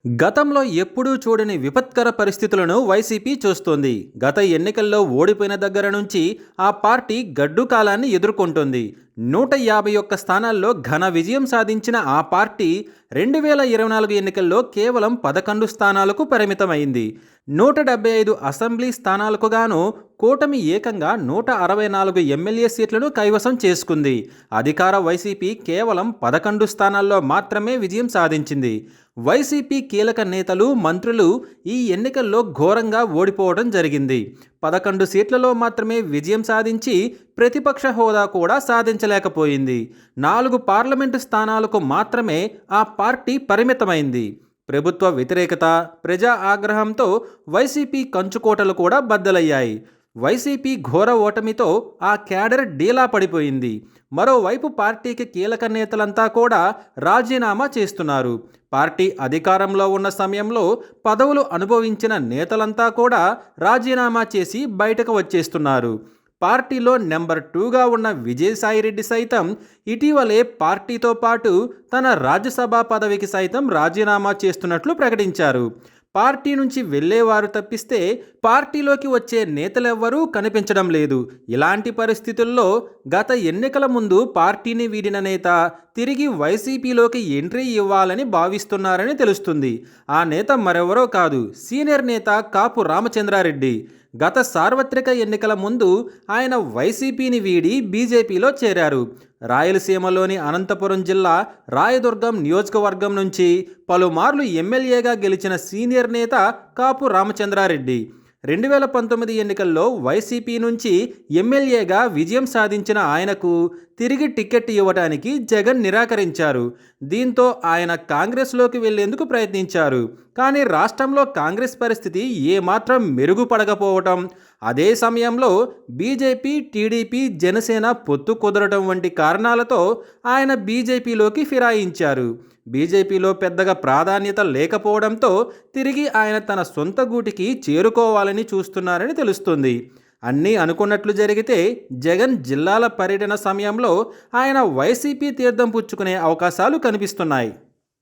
గతంలో ఎప్పుడూ చూడని విపత్కర పరిస్థితులను వైసీపీ చూస్తోంది. గత ఎన్నికల్లో ఓడిపోయిన దగ్గర నుంచి ఆ పార్టీ గడ్డు కాలాన్ని ఎదుర్కొంటోంది. 151 స్థానాల్లో ఘన విజయం సాధించిన ఆ పార్టీ 2024 ఎన్నికల్లో కేవలం 11 స్థానాలకు పరిమితమైంది. 175 అసెంబ్లీ స్థానాలకు గాను కూటమి ఏకంగా 164 ఎమ్మెల్యే సీట్లను కైవసం చేసుకుంది. అధికార వైసీపీ కేవలం 11 స్థానాల్లో మాత్రమే విజయం సాధించింది. వైసీపీ కీలక నేతలు, మంత్రులు ఈ ఎన్నికల్లో ఘోరంగా ఓడిపోవడం జరిగింది. 11 సీట్లలో మాత్రమే విజయం సాధించి ప్రతిపక్ష హోదా కూడా సాధించలేకపోయింది. 4 పార్లమెంటు స్థానాలకు మాత్రమే ఆ పార్టీ పరిమితమైంది. ప్రభుత్వ వ్యతిరేకత, ప్రజా ఆగ్రహంతో వైసీపీ కంచుకోటలు కూడా బద్దలయ్యాయి. వైసీపీ ఘోర ఓటమితో ఆ క్యాడర్ డీలా పడిపోయింది. మరోవైపు పార్టీకి కీలక నేతలంతా కూడా రాజీనామా చేస్తున్నారు. పార్టీ అధికారంలో ఉన్న సమయంలో పదవులు అనుభవించిన నేతలంతా కూడా రాజీనామా చేసి బయటకు వచ్చేస్తున్నారు. పార్టీలో నెంబర్ 2గా ఉన్న విజయసాయిరెడ్డి సైతం ఇటీవలే పార్టీతో పాటు తన రాజ్యసభ పదవికి సైతం రాజీనామా చేస్తున్నట్లు ప్రకటించారు. పార్టీ నుంచి వెళ్ళేవారు తప్పిస్తే పార్టీలోకి వచ్చే నేతలెవ్వరూ కనిపించడం లేదు. ఇలాంటి పరిస్థితుల్లో గత ఎన్నికల ముందు పార్టీని వీడిన నేత తిరిగి వైసీపీలోకి ఎంట్రీ ఇవ్వాలని భావిస్తున్నారని తెలుస్తుంది. ఆ నేత మరెవరో కాదు, సీనియర్ నేత కాపు రామచంద్రారెడ్డి. గత సార్వత్రిక ఎన్నికల ముందు ఆయన వైసీపీని వీడి బీజేపీలో చేరారు. రాయలసీమలోని అనంతపురం జిల్లా రాయదుర్గం నియోజకవర్గం నుంచి పలుమార్లు ఎమ్మెల్యేగా గెలిచిన సీనియర్ నేత కాపు రామచంద్రారెడ్డి 2019 ఎన్నికల్లో వైసీపీ నుంచి ఎమ్మెల్యేగా విజయం సాధించిన ఆయనకు తిరిగి టికెట్ ఇవ్వడానికి జగన్ నిరాకరించారు. దీంతో ఆయన కాంగ్రెస్లోకి వెళ్లేందుకు ప్రయత్నించారు. కానీ రాష్ట్రంలో కాంగ్రెస్ పరిస్థితి ఏమాత్రం మెరుగుపడకపోవటం, అదే సమయంలో బీజేపీ, టీడీపీ, జనసేన పొత్తు కుదరటం వంటి కారణాలతో ఆయన బీజేపీలోకి ఫిరాయించారు. బీజేపీలో పెద్దగా ప్రాధాన్యత లేకపోవడంతో తిరిగి ఆయన తన సొంత గూటికి చేరుకోవాలని చూస్తున్నారని తెలుస్తుంది. అన్నీ అనుకున్నట్లు జరిగితే జగన్ జిల్లాల పర్యటన సమయంలో ఆయన వైసీపీ తీర్థం పుచ్చుకునే అవకాశాలు కనిపిస్తున్నాయి.